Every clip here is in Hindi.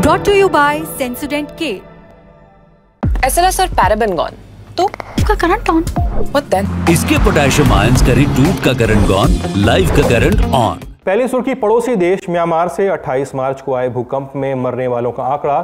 Brought to you by Sensodyne K. SLS और पैराबेन गॉन तो का करंट ऑन। What then? इसके पोटेशियम आयंस करी टूट का करंट गॉन, लाइफ का करंट ऑन। पहली सुर्खी, पड़ोसी देश म्यांमार से 28 मार्च को आए भूकंप में मरने वालों का आंकड़ा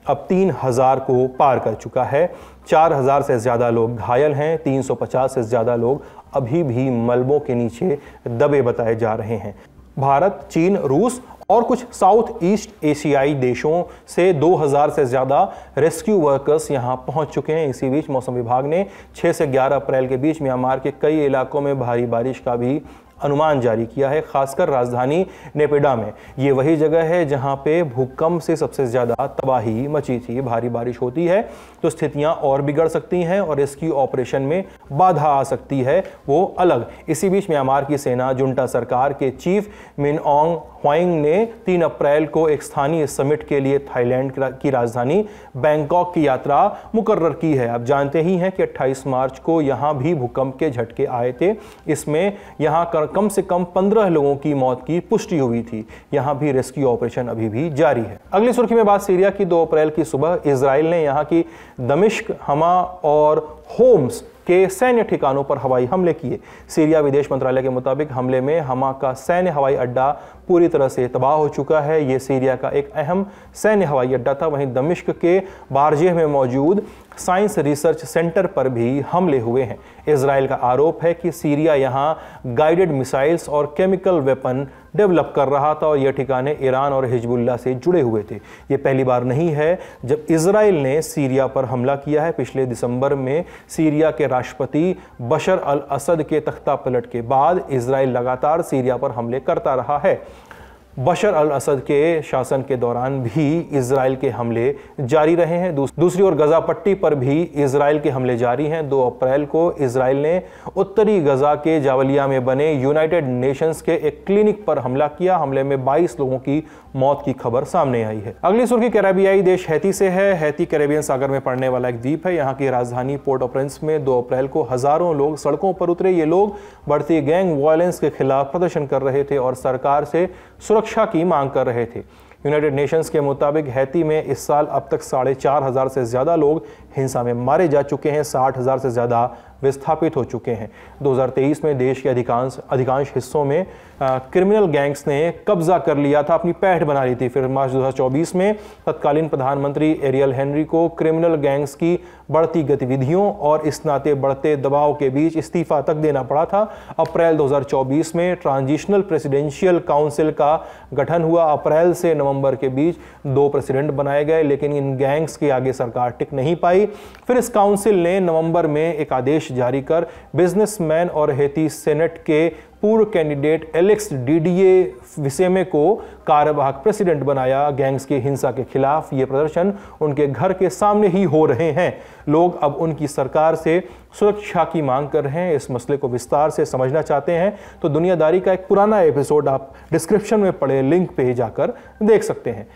अब 3000 को पार कर चुका है। 4000 से ज्यादा लोग घायल हैं। 350 से ज्यादा लोग अभी भी मलबों के नीचे दबे बताए जा रहे हैं। भारत, चीन, रूस और कुछ साउथ ईस्ट एशियाई देशों से 2000 से ज़्यादा रेस्क्यू वर्कर्स यहां पहुंच चुके हैं। इसी बीच मौसम विभाग ने 6 से 11 अप्रैल के बीच म्यांमार के कई इलाकों में भारी बारिश का भी अनुमान जारी किया है, खासकर राजधानी नेपिडा में। ये वही जगह है जहां पे भूकंप से सबसे ज़्यादा तबाही मची थी। भारी बारिश होती है तो स्थितियां और बिगड़ सकती हैं और रेस्क्यू ऑपरेशन में बाधा आ सकती है, वो अलग। इसी बीच म्यांमार की सेना जुंटा सरकार के चीफ मिन ऑंग ह्वाइंग ने 3 अप्रैल को एक स्थानीय समिट के लिए थाईलैंड की राजधानी बैंकॉक की यात्रा मुकर्रर की है। आप जानते ही हैं कि 28 मार्च को यहाँ भी भूकंप के झटके आए थे। इसमें यहाँ कम से कम 15 लोगों की मौत की पुष्टि हुई थी। यहाँ भी रेस्क्यू ऑपरेशन अभी भी जारी है। अगली सुर्खी में बात सीरिया की। 2 अप्रैल की सुबह इजराइल ने यहाँ की दमिश्क, हमा और होम्स के सैन्य ठिकानों पर हवाई हमले किए। सीरिया विदेश मंत्रालय के मुताबिक हमले में हमा का सैन्य हवाई अड्डा पूरी तरह से तबाह हो चुका है। ये सीरिया का एक अहम सैन्य हवाई अड्डा था। वहीं दमिश्क के बारजेह में मौजूद साइंस रिसर्च सेंटर पर भी हमले हुए हैं। इजराइल का आरोप है कि सीरिया यहां गाइडेड मिसाइल्स और केमिकल वेपन डेवलप कर रहा था और यह ठिकाने ईरान और हिजबुल्ला से जुड़े हुए थे। यह पहली बार नहीं है जब इजराइल ने सीरिया पर हमला किया है। पिछले दिसंबर में सीरिया के राष्ट्रपति बशर अल असद के तख्ता पलट के बाद इजराइल लगातार सीरिया पर हमले करता रहा है। बशर अल असद के शासन के दौरान भी इजराइल के हमले जारी रहे हैं। दूसरी ओर गजा पट्टी पर भी इजराइल के हमले जारी हैं। 2 अप्रैल को इजराइल ने उत्तरी गजा के जावलिया में बने यूनाइटेड नेशंस के एक क्लिनिक पर हमला किया। हमले में 22 लोगों की मौत की खबर सामने आई है। अगली सुर्खी कैरेबियाई देश हैती से है। हैती कैरेबियन सागर में पड़ने वाला एक द्वीप है। यहाँ की राजधानी पोर्ट ऑफ प्रिंस में 2 अप्रैल को हजारों लोग सड़कों पर उतरे। ये लोग बढ़ती गैंग वायलेंस के खिलाफ प्रदर्शन कर रहे थे और सरकार से सुरक्षा की मांग कर रहे थे। यूनाइटेड नेशंस के मुताबिक हैती में इस साल अब तक 4500 से ज्यादा लोग हिंसा में मारे जा चुके हैं। 60,000 से ज्यादा विस्थापित हो चुके हैं। 2023 में देश के अधिकांश हिस्सों में क्रिमिनल गैंग्स ने कब्जा कर लिया था, अपनी पैठ बना ली थी। फिर मार्च 2024 में तत्कालीन प्रधानमंत्री एरियल हेनरी को क्रिमिनल गैंग्स की बढ़ती गतिविधियों और इस नाते बढ़ते दबाव के बीच इस्तीफा तक देना पड़ा था। अप्रैल 2024 में ट्रांजिशनल प्रेसिडेंशियल काउंसिल का गठन हुआ। अप्रैल से नवंबर के बीच 2 प्रेसिडेंट बनाए गए, लेकिन इन गैंग्स के आगे सरकार टिक नहीं पाई। फिर इस काउंसिल ने नवंबर में एक आदेश जारी कर बिजनेसमैन और हैती सेनेट के पूर्व कैंडिडेट एलेक्स डिडिये विसेमे को कार्यवाहक प्रेसिडेंट बनाया। गैंग्स की हिंसा के खिलाफ ये प्रदर्शन उनके घर के सामने ही हो रहे हैं। लोग अब उनकी सरकार से सुरक्षा की मांग कर रहे हैं। इस मसले को विस्तार से समझना चाहते हैं तो दुनियादारी का एक पुराना एपिसोड आप डिस्क्रिप्शन में पड़े लिंक पे जाकर देख सकते हैं।